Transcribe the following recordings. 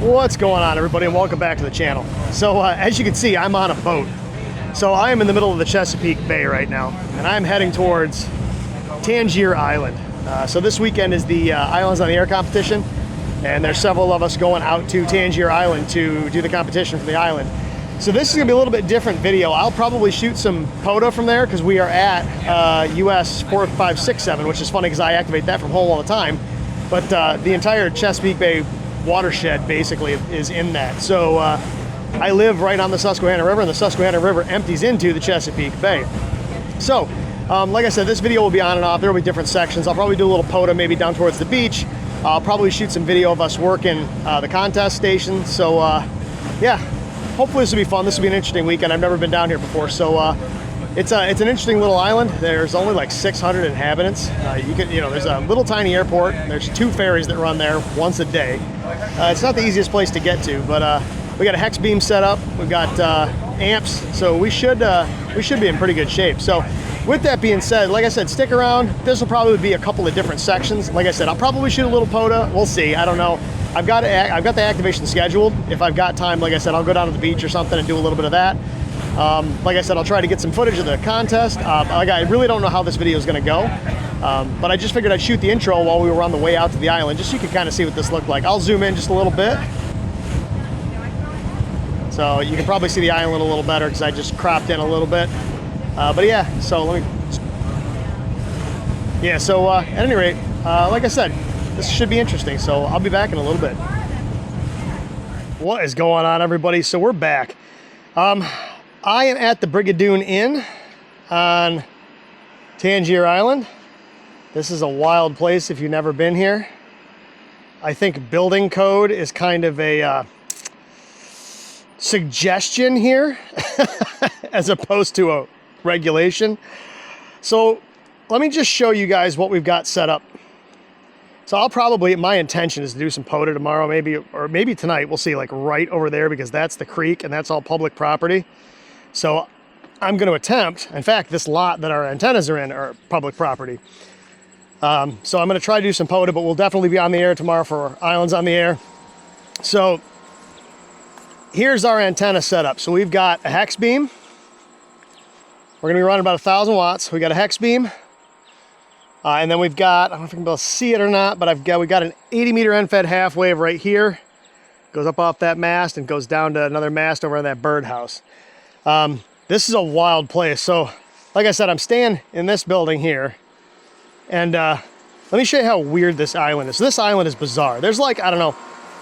What's going on, everybody, and welcome back to the channel. So as you can see, I'm on a boat. So I am in the middle of the Chesapeake Bay right now, and I'm heading towards Tangier Island. So this weekend is the Islands on the Air competition, and there's several of us going out to Tangier Island to do the competition for the island. So this is gonna be a little bit different video. I'll probably shoot some POTA from there because we are at US 4567, which is funny because I activate that from home all the time. But the entire Chesapeake Bay watershed basically is in that. So I live right on the Susquehanna River, and the Susquehanna River empties into the Chesapeake Bay. So like I said, this video will be on and off. There will be different sections. I'll probably do a little POTA maybe down towards the beach. I'll probably shoot some video of us working the contest station. So yeah, hopefully this will be fun. This will be an interesting weekend. I've never been down here before. So it's an interesting little island. There's only like 600 inhabitants. There's a little tiny airport. There's 2 ferries that run there once a day. It's not the easiest place to get to, but we got a hex beam set up. We've got amps, so we should be in pretty good shape. So with that being said, like I said, stick around. This will probably be a couple of different sections. Like I said, I'll probably shoot a little POTA. We'll see. I don't know. I've got the activation scheduled. If I've got time, like I said, I'll go down to the beach or something and do a little bit of that. Like I said, I'll try to get some footage of the contest. I really don't know how this video is going to go, but I just figured I'd shoot the intro while we were on the way out to the island, just so you can kind of see what this looked like. I'll zoom in just a little bit, so you can probably see the island a little better because I just cropped in a little bit. But yeah, so at any rate, like I said, this should be interesting. So I'll be back in a little bit. What is going on, everybody? So we're back. I am at the Brigadoon Inn on Tangier Island. This is a wild place if you've never been here. I think building code is kind of a suggestion here as opposed to a regulation. So let me just show you guys what we've got set up. So my intention is to do some POTA tomorrow, maybe tonight. We'll see, like right over there, because that's the creek and that's all public property. So I'm going to attempt, in fact, this lot that our antennas are in are public property. So I'm going to try to do some POTA, but we'll definitely be on the air tomorrow for Islands on the Air. So here's our antenna setup. So we've got a hex beam. We're going to be running about 1,000 watts. We got a hex beam. And then we've got, I don't know if you can be able to see it or not, but we got an 80-meter end-fed half wave right here. Goes up off that mast and goes down to another mast over in that birdhouse. This is a wild place. So, like I said, I'm staying in this building here. And let me show you how weird this island is. So this island is bizarre. There's like, I don't know,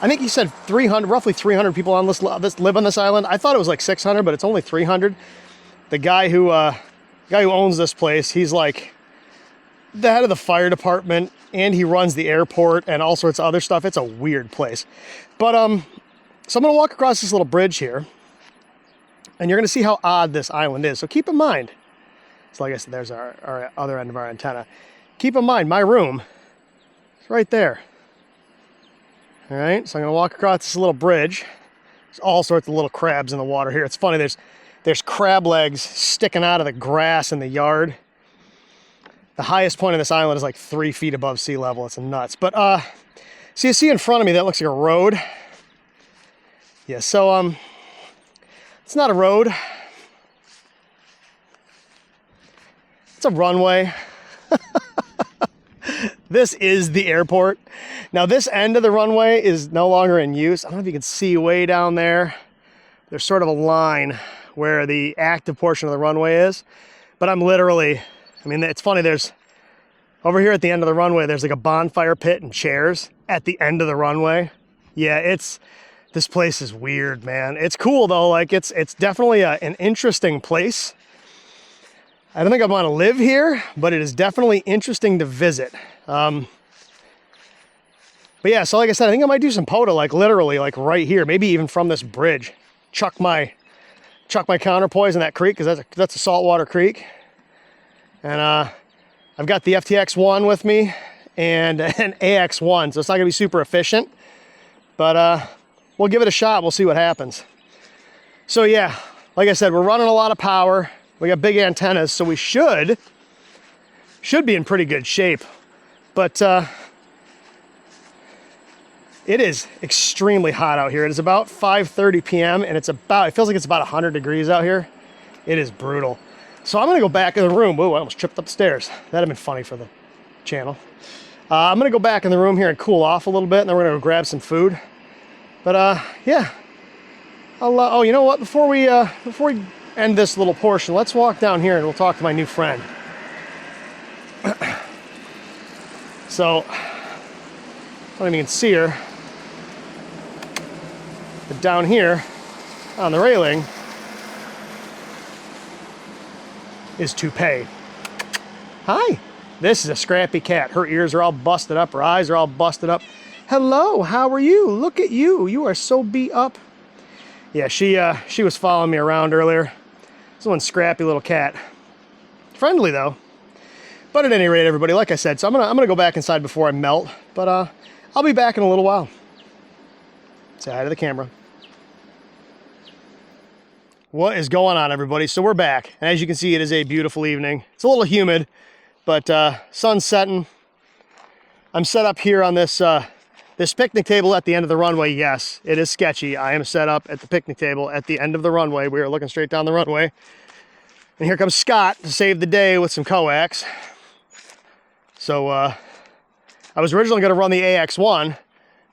I think he said roughly 300 people on live on this island. I thought it was like 600, but it's only 300. The guy who owns this place, he's like the head of the fire department, and he runs the airport and all sorts of other stuff. It's a weird place. But so I'm gonna walk across this little bridge here, and you're gonna see how odd this island is. So keep in mind, so like I said, there's our other end of our antenna. Keep in mind, my room is right there. All right, so I'm gonna walk across this little bridge. There's all sorts of little crabs in the water here. It's funny, there's crab legs sticking out of the grass in the yard. The highest point of this island is like 3 feet above sea level. It's nuts. But so you see in front of me, that looks like a road. Yeah, so it's not a road. It's a runway. This is the airport. Now this end of the runway is no longer in use. I don't know if you can see way down there. There's sort of a line where the active portion of the runway is. But I'm literally, I mean, it's funny, there's, over here at the end of the runway, there's like a bonfire pit and chairs at the end of the runway. Yeah, this place is weird, man. It's cool though, like it's definitely an interesting place. I don't think I want to live here, but it is definitely interesting to visit. But yeah, so like I said, I think I might do some POTA, like literally, like right here, maybe even from this bridge. Chuck my counterpoise in that creek, because that's a saltwater creek. And I've got the FTX1 with me and an AX1, so it's not gonna be super efficient, but we'll give it a shot. We'll see what happens. So yeah, like I said, we're running a lot of power. We got big antennas, so we should be in pretty good shape. But It is extremely hot out here. It is about 5:30 p.m. and it feels like it's about 100 degrees out here. It is brutal. So I'm gonna go back in the room. Whoa, I almost tripped up the stairs. That'd have been funny for the channel. I'm gonna go back in the room here and cool off a little bit, and then we're gonna go grab some food. But yeah, oh, you know what? Before we end this little portion, let's walk down here and we'll talk to my new friend. So, I don't even see her. But down here on the railing is Toupee. Hi. This is a scrappy cat. Her ears are all busted up. Her eyes are all busted up. Hello, how are you? Look at you. You are so beat up. Yeah, she was following me around earlier. This one scrappy little cat. Friendly though. But at any rate, everybody, like I said, so I'm gonna go back inside before I melt. But I'll be back in a little while. Say hi to the camera. What is going on, everybody? So we're back, and as you can see, it is a beautiful evening. It's a little humid, but sun's setting. I'm set up here on this this picnic table at the end of the runway. Yes, it is sketchy. I am set up at the picnic table at the end of the runway. We are looking straight down the runway, and here comes Scott to save the day with some coax. So I was originally going to run the AX1,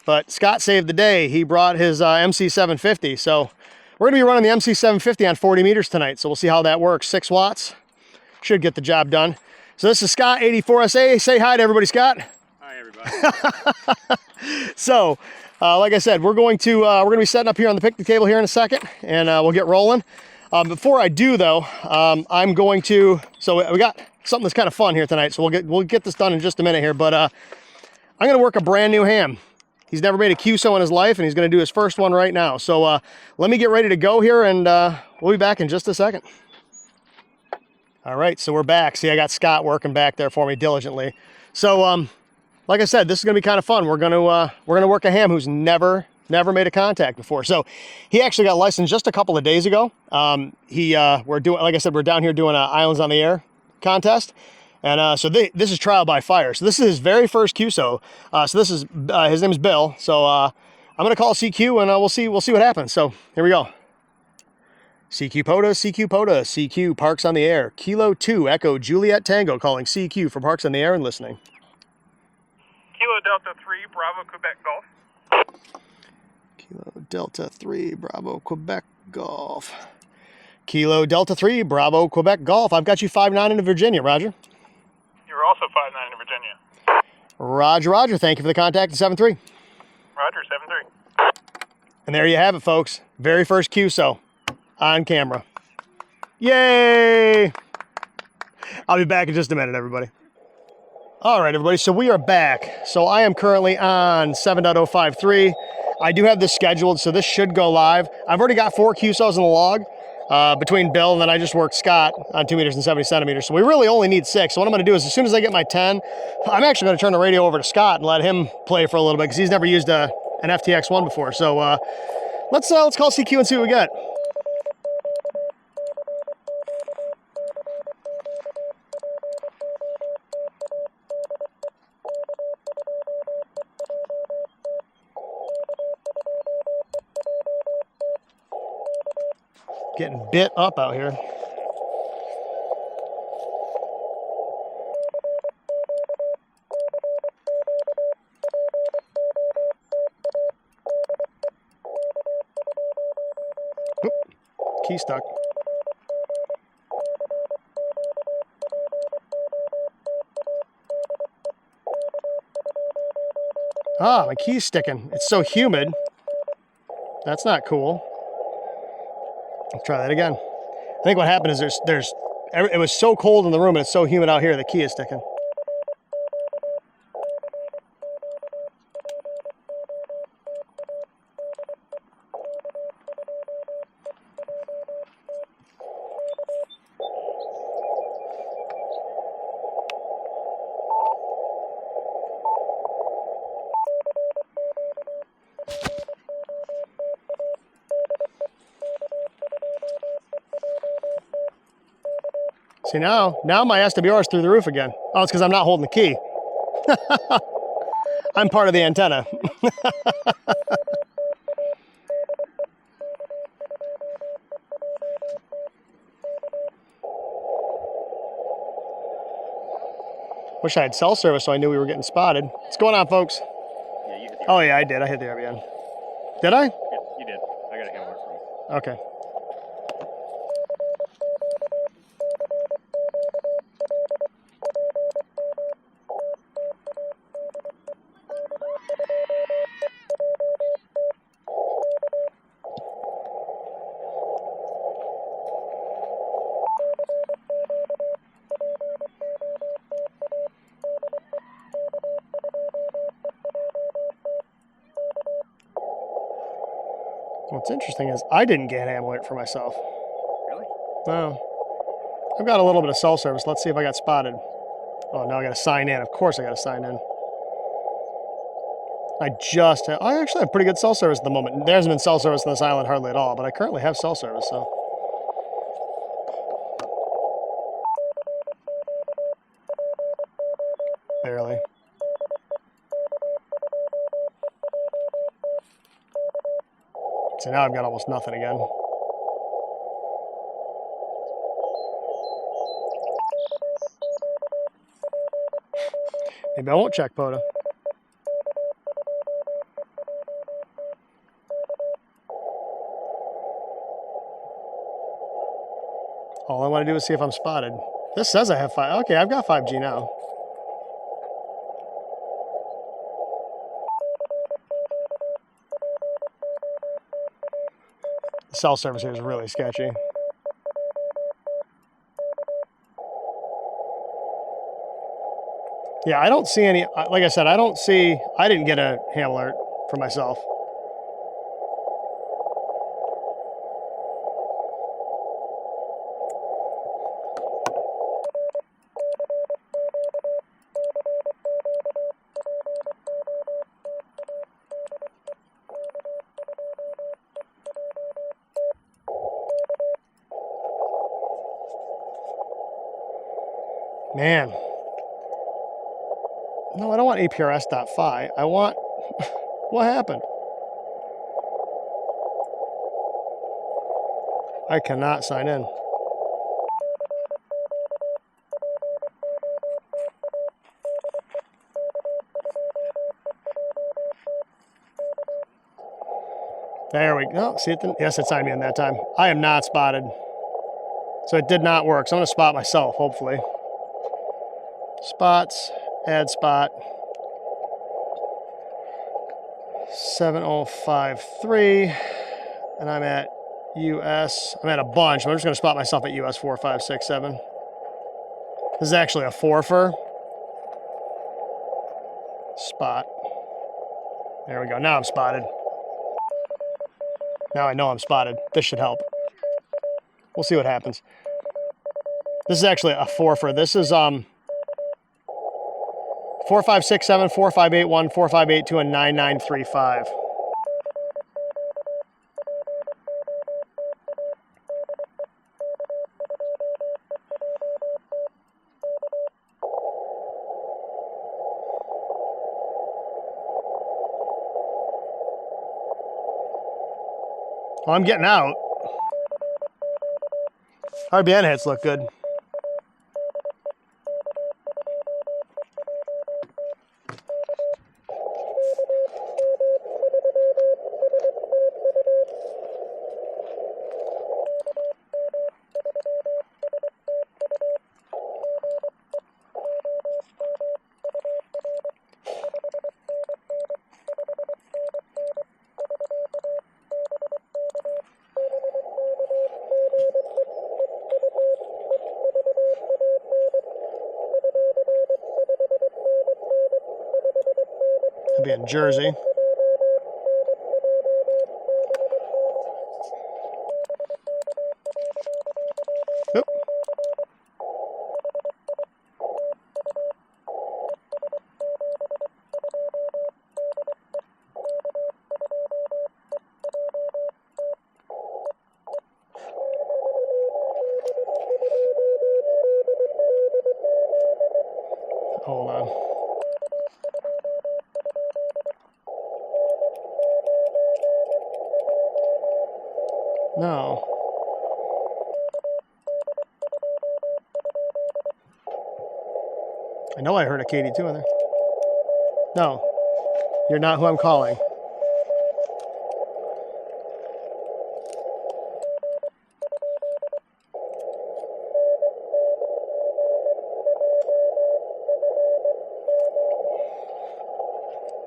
but Scott saved the day. He brought his MC750. So we're going to be running the MC750 on 40 meters tonight. So we'll see how that works. 6 watts. Should get the job done. So this is Scott, 84SA. Say hi to everybody, Scott. Hi, everybody. So, like I said, we're going to be setting up here on the picnic table here in a second, and we'll get rolling. Before I do, though, I'm going to. So we got something that's kind of fun here tonight. So we'll get this done in just a minute here. But I'm going to work a brand new ham. He's never made a QSO in his life, and he's going to do his first one right now. So let me get ready to go here, and we'll be back in just a second. All right, so we're back. See, I got Scott working back there for me diligently. So, like I said, this is going to be kind of fun. We're going to work a ham who's never made a contact before. So, he actually got licensed just a couple of days ago. We're doing, like I said, we're down here doing a Islands on the Air contest. And so this is trial by fire. So this is his very first QSO. So this is his name is Bill. So I'm gonna call CQ and we'll see what happens. So here we go. CQ POTA, CQ POTA, CQ Parks on the Air. Kilo 2 Echo Juliet Tango calling CQ for Parks on the Air and listening. Kilo Delta 3 Bravo Quebec Golf. Kilo Delta 3 Bravo Quebec Golf. Kilo Delta 3 Bravo Quebec Golf. I've got you 5-9 into Virginia, Roger. You're also 5-9 in Virginia. Roger. Thank you for the contact at 7-3. Roger, 7-3. And there you have it, folks. Very first QSO on camera. Yay! I'll be back in just a minute, everybody. All right, everybody, so we are back. So I am currently on 7.053. I do have this scheduled, so this should go live. I've already got 4 QSOs in the log. Between Bill and then I just worked Scott on 2 meters and 70 centimeters. So we really only need 6. So what I'm going to do is as soon as I get my 10, I'm actually going to turn the radio over to Scott and let him play for a little bit because he's never used an FTX1 before. So let's call CQ and see what we got. Getting bit up out here. Oop, key stuck. Ah, my key's sticking. It's so humid. That's not cool. Let's try that again. I think what happened is it was so cold in the room and it's so humid out here, the key is sticking. See, now my SWR is through the roof again. Oh, it's because I'm not holding the key. I'm part of the antenna. Wish I had cell service so I knew we were getting spotted. What's going on, folks? Yeah, you hit the Oh, yeah, I did. I hit the RBN. Did I? Yeah, you did. I got a hammer from you. Okay. What's interesting is I didn't get an alert for myself. Really? No. I've got a little bit of cell service. Let's see if I got spotted. Oh, now I got to sign in. Of course I got to sign in. I actually have pretty good cell service at the moment. There hasn't been cell service on this island hardly at all, but I currently have cell service, so. Barely. So now I've got almost nothing again. Maybe I won't check POTA. All I want to do is see if I'm spotted. This says I have 5. Okay, I've got 5G now. The cell service here is really sketchy. Yeah, I don't see any, like I said, I didn't get a ham alert for myself. Man. No, I don't want APRS.phi. I want, what happened? I cannot sign in. There we go. See it? Yes, it signed me in that time. I am not spotted. So it did not work. So I'm going to spot myself, hopefully. Spots, add spot. 7053. And I'm at US. I'm at a bunch. I'm just going to spot myself at US 4567. This is actually a forfer. Spot. There we go. Now I'm spotted. Now I know I'm spotted. This should help. We'll see what happens. This is actually a forfer. This is 4567, 4581, 4582, and 9935. Well, I'm getting out. RBN hits look good. I'll be in Jersey. Oop. Hold on. No. I know I heard a Katie too in there. No. You're not who I'm calling.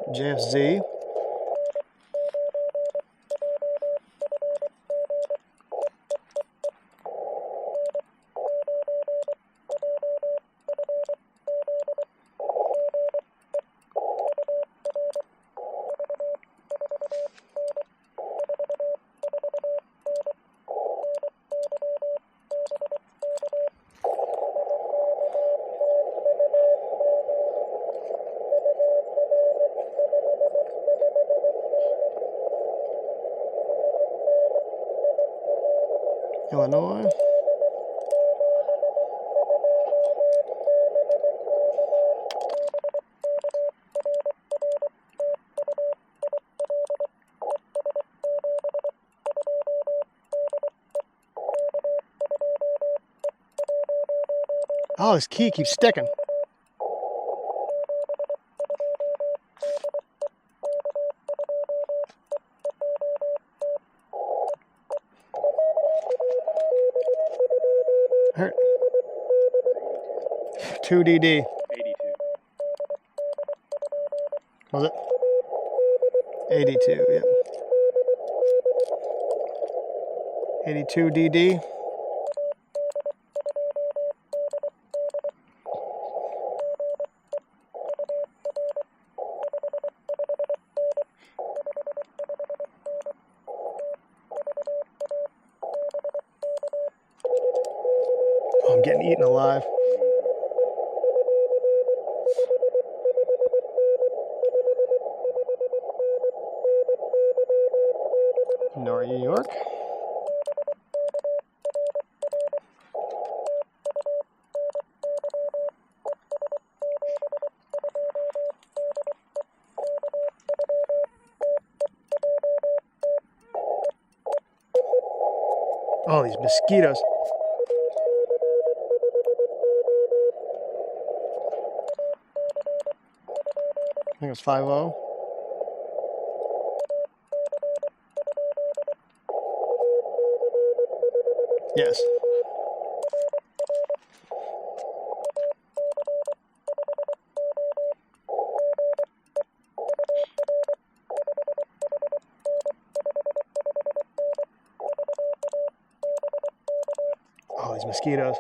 JFZ. Illinois. Oh, this key keeps sticking. Hurt. 2DD. 82. Was it? 82, yep. 82 DD. Oh, I'm getting eaten alive. New York. Oh, these mosquitoes. I think it was 5-0. Yes. Oh, these mosquitoes.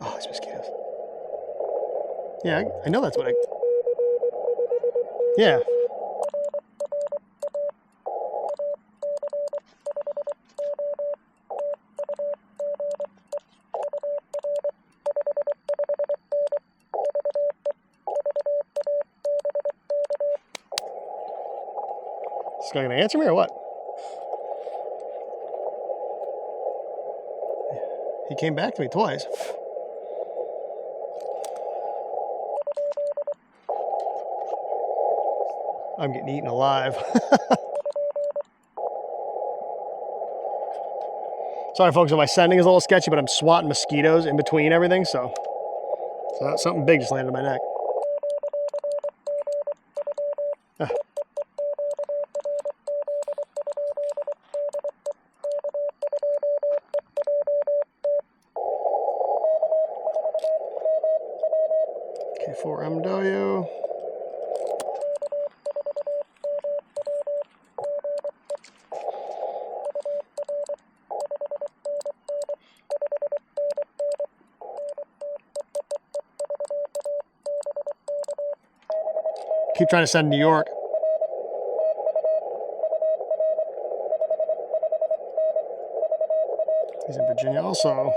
Oh, these mosquitoes. Yeah, I know that's what I... Yeah. This guy gonna answer me or what? He came back to me twice. I'm getting eaten alive. Sorry, folks, my sending is a little sketchy, but I'm swatting mosquitoes in between everything, so something big just landed on my neck. K4MW. Keep trying to send New York. He's in Virginia also.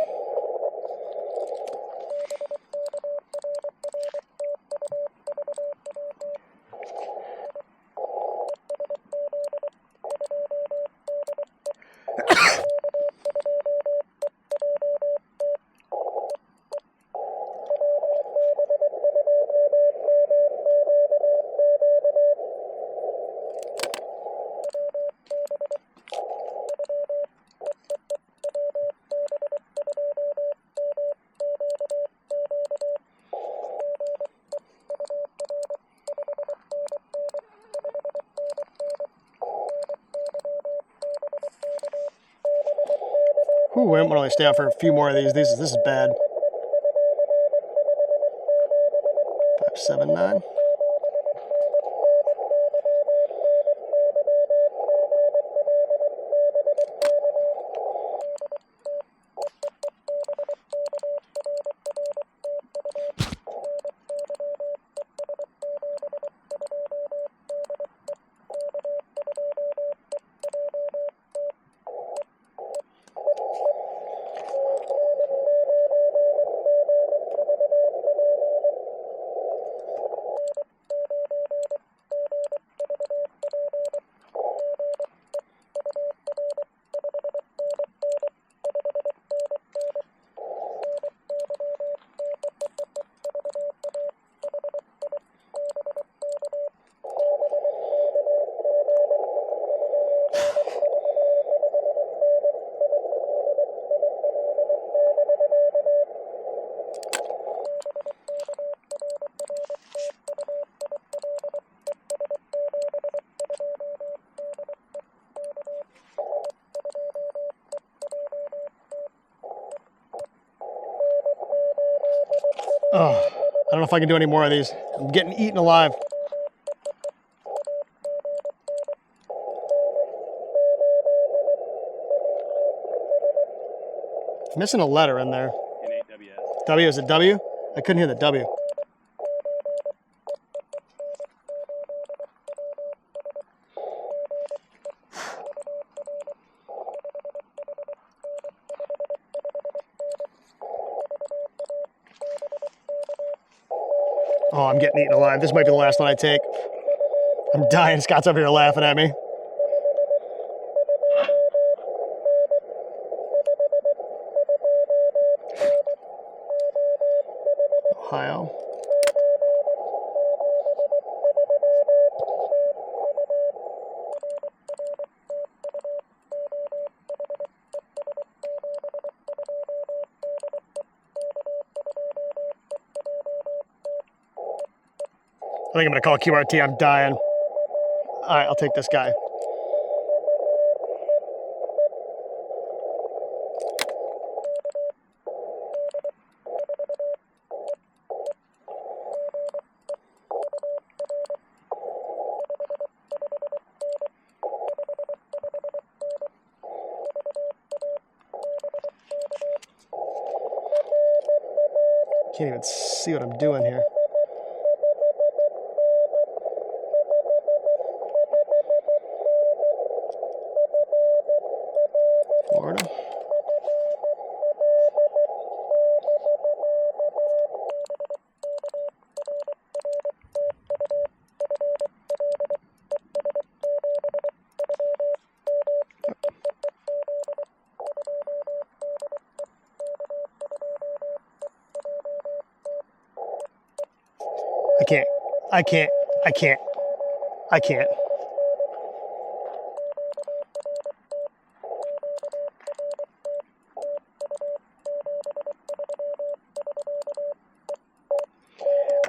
Ooh, I'm gonna only stay out for a few more of these. This is bad. 579. Oh, I don't know if I can do any more of these. I'm getting eaten alive. Missing a letter in there. N-A-W-S. W, is it W? I couldn't hear the W. Oh, I'm getting eaten alive. This might be the last one I take. I'm dying. Scott's up here laughing at me. Ohio. I think I'm gonna call QRT. I'm dying. All right, I'll take this guy. Can't even see what I'm doing here. Florida.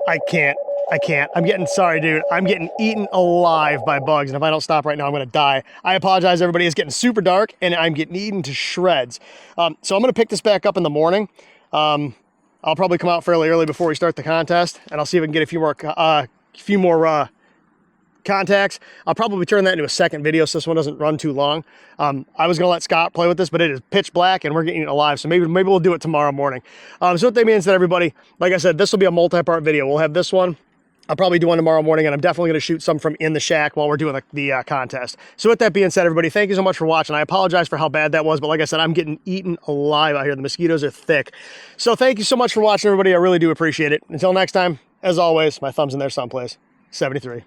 I can't. I'm getting, sorry, dude. I'm getting eaten alive by bugs. And if I don't stop right now, I'm going to die. I apologize, everybody. It's getting super dark and I'm getting eaten to shreds. So I'm going to pick this back up in the morning. I'll probably come out fairly early before we start the contest, and I'll see if I can get a few more contacts. I'll probably turn that into a second video so this one doesn't run too long. I was gonna let Scott play with this, but it is pitch black and we're getting it alive, so maybe we'll do it tomorrow morning. So with that being said, everybody, like I said, this will be a multi-part video. We'll have this one. I'll probably do one tomorrow morning, and I'm definitely going to shoot some from in the shack while we're doing the contest. So with that being said, everybody, thank you so much for watching. I apologize for how bad that was, but like I said, I'm getting eaten alive out here. The mosquitoes are thick. So thank you so much for watching, everybody. I really do appreciate it. Until next time, as always, my thumb's in there someplace. 73.